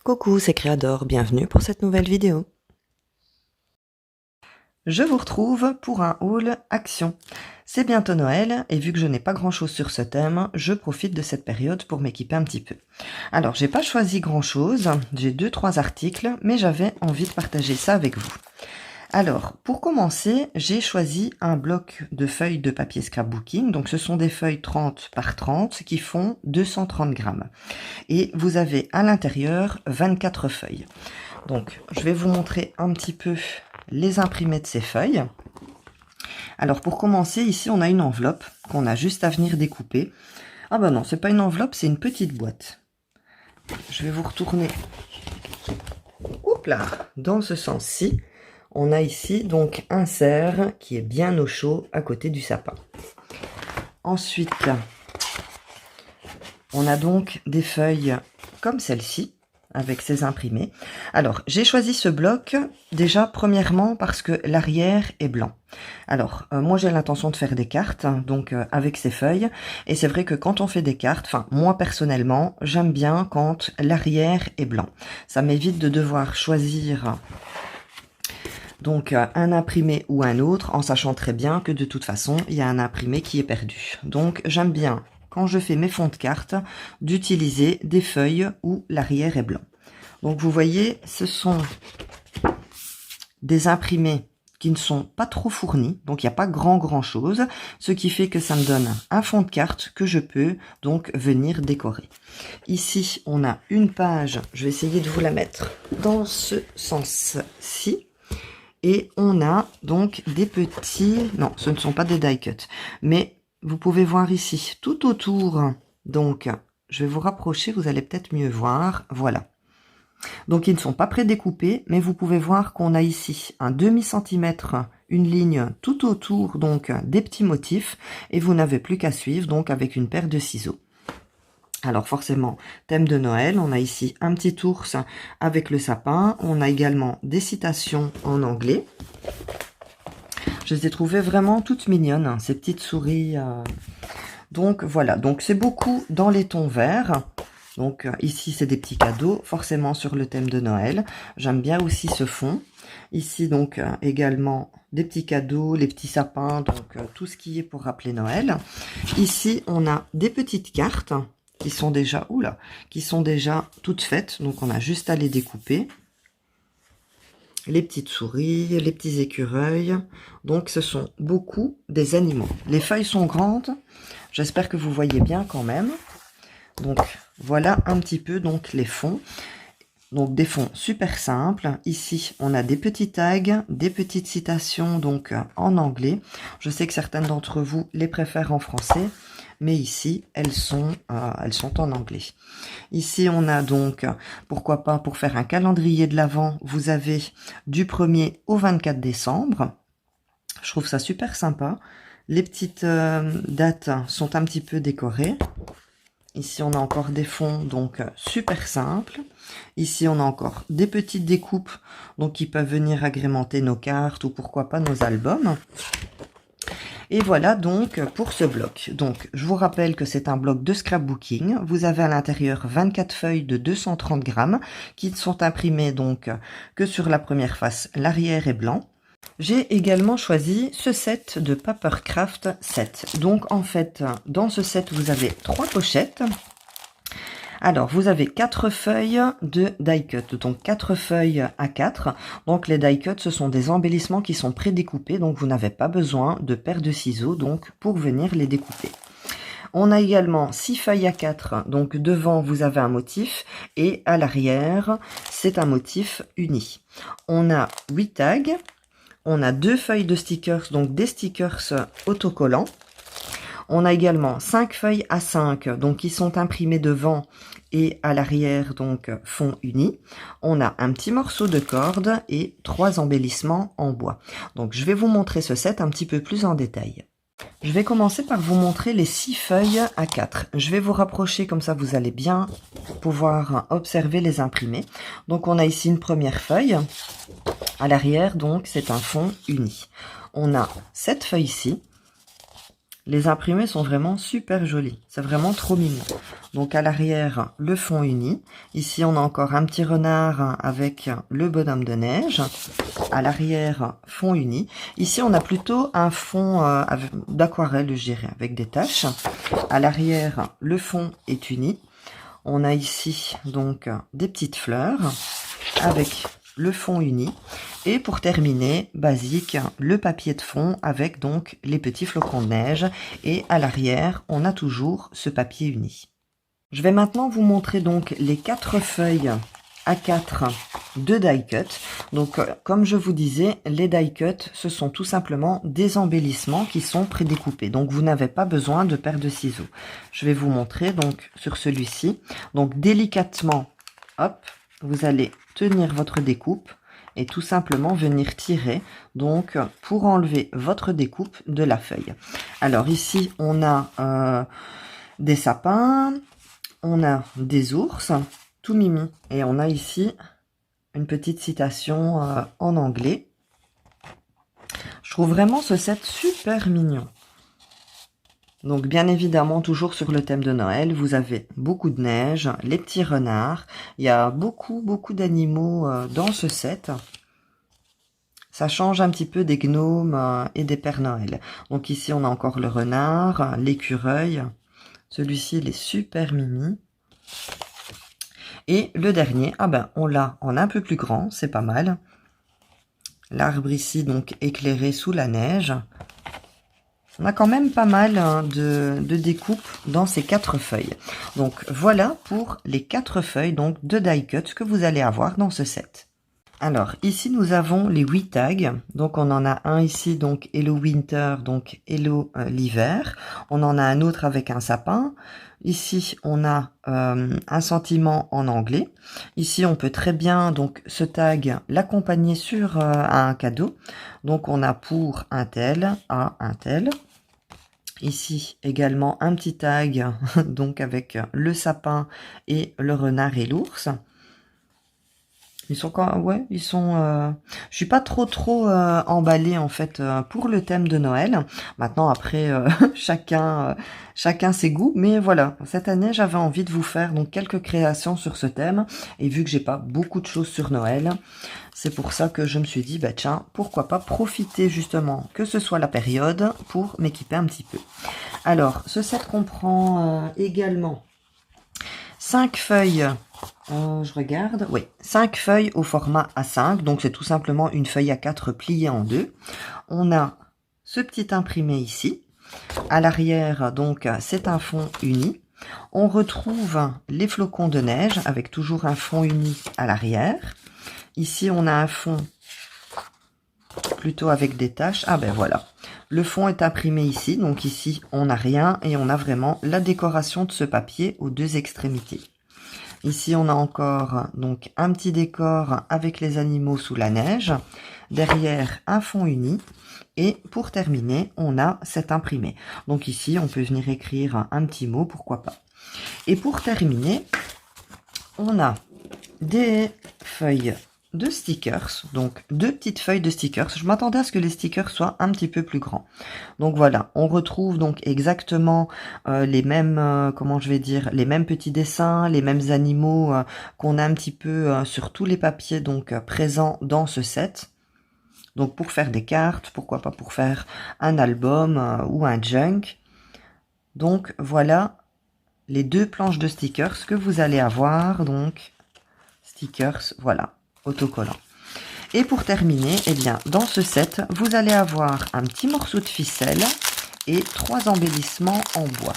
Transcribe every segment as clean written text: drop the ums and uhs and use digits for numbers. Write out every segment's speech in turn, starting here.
Coucou, c'est Créador, bienvenue pour cette nouvelle vidéo. Je vous retrouve pour un haul action. C'est bientôt Noël et vu que je n'ai pas grand chose sur ce thème, je profite de cette période pour m'équiper un petit peu. Alors, j'ai pas choisi grand chose, j'ai 2-3 articles, mais j'avais envie de partager ça avec vous. Alors, pour commencer, j'ai choisi un bloc de feuilles de papier scrapbooking. Donc, ce sont des feuilles 30 par 30 qui font 230 grammes. Et vous avez à l'intérieur 24 feuilles. Donc, je vais vous montrer un petit peu les imprimés de ces feuilles. Alors, pour commencer, ici, on a une enveloppe qu'on a juste à venir découper. Ah ben non, c'est pas une enveloppe, c'est une petite boîte. Je vais vous retourner dans ce sens-ci. On a ici donc un cerf qui est bien au chaud à côté du sapin. Ensuite, on a donc des feuilles comme celle-ci, avec ses imprimés. Alors, j'ai choisi ce bloc, déjà, premièrement, parce que l'arrière est blanc. Alors, moi, j'ai l'intention de faire des cartes, donc avec ces feuilles. Et c'est vrai que quand on fait des cartes, enfin, moi, personnellement, j'aime bien quand l'arrière est blanc. Ça m'évite de devoir choisir donc un imprimé ou un autre, en sachant très bien que de toute façon, il y a un imprimé qui est perdu. Donc, j'aime bien, quand je fais mes fonds de cartes, d'utiliser des feuilles où l'arrière est blanc. Donc, vous voyez, ce sont des imprimés qui ne sont pas trop fournis, donc il n'y a pas grand chose, ce qui fait que ça me donne un fond de carte que je peux donc venir décorer. Ici, on a une page, je vais essayer de vous la mettre dans ce sens-ci. Et on a donc des petits... Non, ce ne sont pas des die cut. Mais vous pouvez voir ici, tout autour. Donc, je vais vous rapprocher, vous allez peut-être mieux voir. Voilà. Donc, ils ne sont pas prédécoupés, mais vous pouvez voir qu'on a ici un demi-centimètre, une ligne tout autour, donc des petits motifs. Et vous n'avez plus qu'à suivre, donc avec une paire de ciseaux. Alors forcément, thème de Noël, on a ici un petit ours avec le sapin. On a également des citations en anglais. Je les ai trouvées vraiment toutes mignonnes, hein, ces petites souris. Donc voilà, donc c'est beaucoup dans les tons verts. Donc ici, c'est des petits cadeaux, forcément sur le thème de Noël. J'aime bien aussi ce fond. Ici, donc également des petits cadeaux, les petits sapins, donc tout ce qui est pour rappeler Noël. Ici, on a des petites cartes qui sont déjà, qui sont déjà toutes faites, donc on a juste à les découper. Les petites souris, les petits écureuils, donc ce sont beaucoup des animaux. Les feuilles sont grandes, j'espère que vous voyez bien quand même. Donc voilà un petit peu donc les fonds. Donc des fonds super simples. Ici, on a des petits tags, des petites citations donc en anglais. Je sais que certaines d'entre vous les préfèrent en français, mais ici, elles sont en anglais. Ici, on a donc, pourquoi pas, pour faire un calendrier de l'Avent, vous avez du 1er au 24 décembre. Je trouve ça super sympa. Les petites dates sont un petit peu décorées. Ici, on a encore des fonds, donc super simples. Ici, on a encore des petites découpes, donc qui peuvent venir agrémenter nos cartes ou pourquoi pas nos albums. Et voilà donc pour ce bloc. Donc, je vous rappelle que c'est un bloc de scrapbooking. Vous avez à l'intérieur 24 feuilles de 230 grammes qui ne sont imprimées donc que sur la première face. L'arrière est blanc. J'ai également choisi ce set de Papercraft 7. Donc en fait, dans ce set, vous avez 3 pochettes. Alors, vous avez 4 feuilles de die cut, donc 4 feuilles A4. Donc les die cut, ce sont des embellissements qui sont prédécoupés, donc vous n'avez pas besoin de paire de ciseaux donc pour venir les découper. On a également 6 feuilles A4, donc devant vous avez un motif et à l'arrière c'est un motif uni. On a 8 tags. On a 2 feuilles de stickers, donc des stickers autocollants. On a également 5 feuilles A5, donc qui sont imprimées devant et à l'arrière, donc fond uni. On a un petit morceau de corde et 3 embellissements en bois. Donc je vais vous montrer ce set un petit peu plus en détail. Je vais commencer par vous montrer les 6 feuilles A4. Je vais vous rapprocher, comme ça vous allez bien pouvoir observer les imprimés. Donc on a ici une première feuille. À l'arrière, donc, c'est un fond uni. On a cette feuille-ci. Les imprimés sont vraiment super jolis. C'est vraiment trop mignon. Donc à l'arrière, le fond uni. Ici, on a encore un petit renard avec le bonhomme de neige. À l'arrière, fond uni. Ici, on a plutôt un fond d'aquarelle, je dirais, avec des taches. À l'arrière, le fond est uni. On a ici donc des petites fleurs avec le fond uni. Et pour terminer, basique, le papier de fond avec donc les petits flocons de neige. Et à l'arrière, on a toujours ce papier uni. Je vais maintenant vous montrer donc les 4 feuilles A4 de die cut. Donc comme je vous disais, les die cut, ce sont tout simplement des embellissements qui sont prédécoupés. Donc vous n'avez pas besoin de paire de ciseaux. Je vais vous montrer donc sur celui-ci. Donc délicatement, hop, vous allez tenir votre découpe et tout simplement venir tirer donc pour enlever votre découpe de la feuille. Alors ici on a des sapins, on a des ours, tout mimi, et on a ici une petite citation en anglais. Je trouve vraiment ce set super mignon. Donc bien évidemment, toujours sur le thème de Noël, vous avez beaucoup de neige, les petits renards. Il y a beaucoup d'animaux dans ce set. Ça change un petit peu des gnomes et des Pères Noël. Donc ici, on a encore le renard, l'écureuil. Celui-ci, il est super mimi. Et le dernier, ah ben, on l'a en un peu plus grand, c'est pas mal. L'arbre ici, donc éclairé sous la neige. On a quand même pas mal de découpes dans ces 4 feuilles. Donc voilà pour les 4 feuilles donc de die cut que vous allez avoir dans ce set. Alors ici nous avons les 8 tags. Donc on en a un ici, donc Hello Winter, donc Hello l'hiver. On en a un autre avec un sapin. Ici on a un sentiment en anglais. Ici on peut très bien donc ce tag l'accompagner sur un cadeau. Donc on a pour un tel à un tel. Ici également un petit tag donc avec le sapin et le renard et l'ours. Ils sont quand ouais, ils sont je suis pas trop emballée en fait pour le thème de Noël. Maintenant après chacun ses goûts, mais voilà, cette année, j'avais envie de vous faire donc quelques créations sur ce thème et vu que j'ai pas beaucoup de choses sur Noël, c'est pour ça que je me suis dit bah tiens, pourquoi pas profiter justement que ce soit la période pour m'équiper un petit peu. Alors, ce set comprend également 5 feuilles. Je regarde, oui, 5 feuilles au format A5, donc c'est tout simplement une feuille A4 pliée en deux. On a ce petit imprimé ici. À l'arrière, donc, c'est un fond uni. On retrouve les flocons de neige avec toujours un fond uni à l'arrière. Ici, on a un fond plutôt avec des taches. Ah ben voilà. Le fond est imprimé ici. Donc ici, on n'a rien et on a vraiment la décoration de ce papier aux deux extrémités. Ici, on a encore donc un petit décor avec les animaux sous la neige. Derrière, un fond uni. Et pour terminer, on a cet imprimé. Donc ici, on peut venir écrire un petit mot, pourquoi pas. Et pour terminer, on a des feuilles de stickers. Donc, 2 petites feuilles de stickers. Je m'attendais à ce que les stickers soient un petit peu plus grands. Donc voilà, on retrouve donc exactement les mêmes, comment je vais dire, les mêmes petits dessins, les mêmes animaux qu'on a un petit peu sur tous les papiers donc présents dans ce set. Donc pour faire des cartes, pourquoi pas pour faire un album ou un junk. Donc voilà les 2 planches de stickers que vous allez avoir. Donc stickers, voilà, autocollants. Et pour terminer, eh bien dans ce set, vous allez avoir un petit morceau de ficelle et 3 embellissements en bois.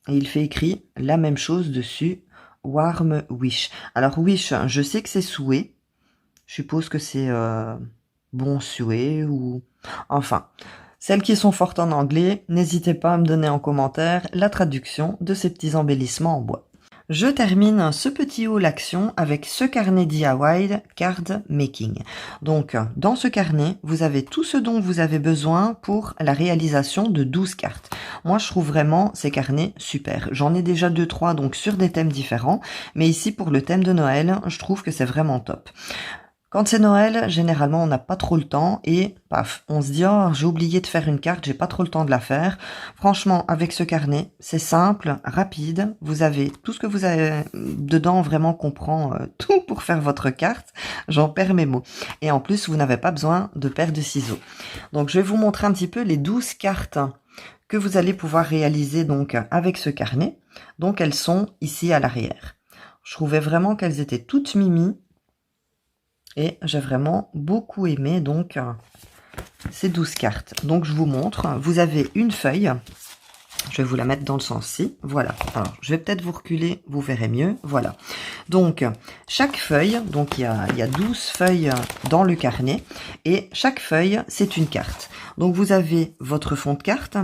Et il fait écrit la même chose dessus. Warm wish. Alors wish, je sais que c'est souhait. Je suppose que c'est bon souhait ou... Enfin, celles qui sont fortes en anglais, n'hésitez pas à me donner en commentaire la traduction de ces petits embellissements en bois. Je termine ce petit haul action avec ce carnet DIY Card Making. Donc, dans ce carnet, vous avez tout ce dont vous avez besoin pour la réalisation de 12 cartes. Moi, je trouve vraiment ces carnets super. J'en ai déjà 2-3 donc sur des thèmes différents, mais ici, pour le thème de Noël, je trouve que c'est vraiment top. Quand c'est Noël, généralement, on n'a pas trop le temps et paf, on se dit « Oh, j'ai oublié de faire une carte, j'ai pas trop le temps de la faire. » Franchement, avec ce carnet, c'est simple, rapide. Vous avez tout ce que vous avez dedans, vraiment comprend tout pour faire votre carte. J'en perds mes mots. Et en plus, vous n'avez pas besoin de paire de ciseaux. Donc, je vais vous montrer un petit peu les 12 cartes que vous allez pouvoir réaliser donc avec ce carnet. Donc, elles sont ici à l'arrière. Je trouvais vraiment qu'elles étaient toutes mimi. Et j'ai vraiment beaucoup aimé donc ces 12 cartes. Donc je vous montre, vous avez une feuille, je vais vous la mettre dans le sens-ci, voilà. Alors je vais peut-être vous reculer, vous verrez mieux, voilà. Donc chaque feuille, donc il y a 12 feuilles dans le carnet, et chaque feuille c'est une carte. Donc vous avez votre fond de carte,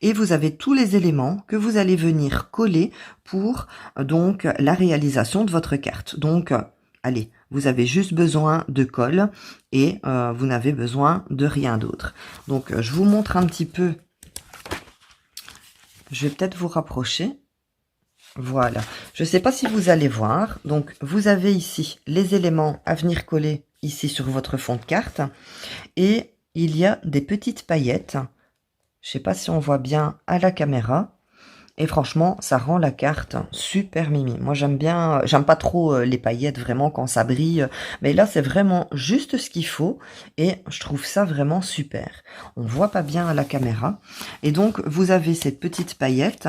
et vous avez tous les éléments que vous allez venir coller pour donc la réalisation de votre carte. Donc allez, vous avez juste besoin de colle et vous n'avez besoin de rien d'autre. Donc, je vous montre un petit peu. Je vais peut-être vous rapprocher. Voilà. Je ne sais pas si vous allez voir. Donc, vous avez ici les éléments à venir coller ici sur votre fond de carte. Et il y a des petites paillettes. Je ne sais pas si on voit bien à la caméra. Et franchement, ça rend la carte super mimi. Moi, j'aime bien, j'aime pas trop les paillettes vraiment quand ça brille. Mais là, c'est vraiment juste ce qu'il faut. Et je trouve ça vraiment super. On voit pas bien à la caméra. Et donc, vous avez ces petites paillettes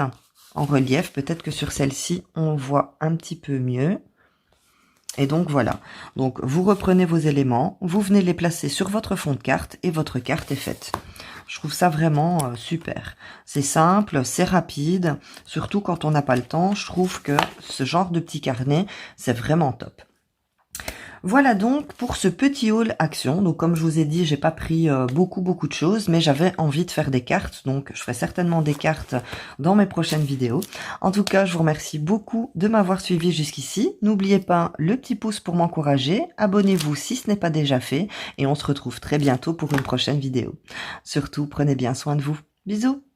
en relief. Peut-être que sur celle-ci, on voit un petit peu mieux. Et donc, voilà. Donc, vous reprenez vos éléments. Vous venez les placer sur votre fond de carte. Et votre carte est faite. Je trouve ça vraiment super. C'est simple, c'est rapide. Surtout quand on n'a pas le temps, je trouve que ce genre de petit carnet, c'est vraiment top. Voilà donc pour ce petit haul action. Donc comme je vous ai dit, j'ai pas pris beaucoup de choses, mais j'avais envie de faire des cartes. Donc je ferai certainement des cartes dans mes prochaines vidéos. En tout cas, je vous remercie beaucoup de m'avoir suivi jusqu'ici. N'oubliez pas le petit pouce pour m'encourager. Abonnez-vous si ce n'est pas déjà fait. Et on se retrouve très bientôt pour une prochaine vidéo. Surtout, prenez bien soin de vous. Bisous!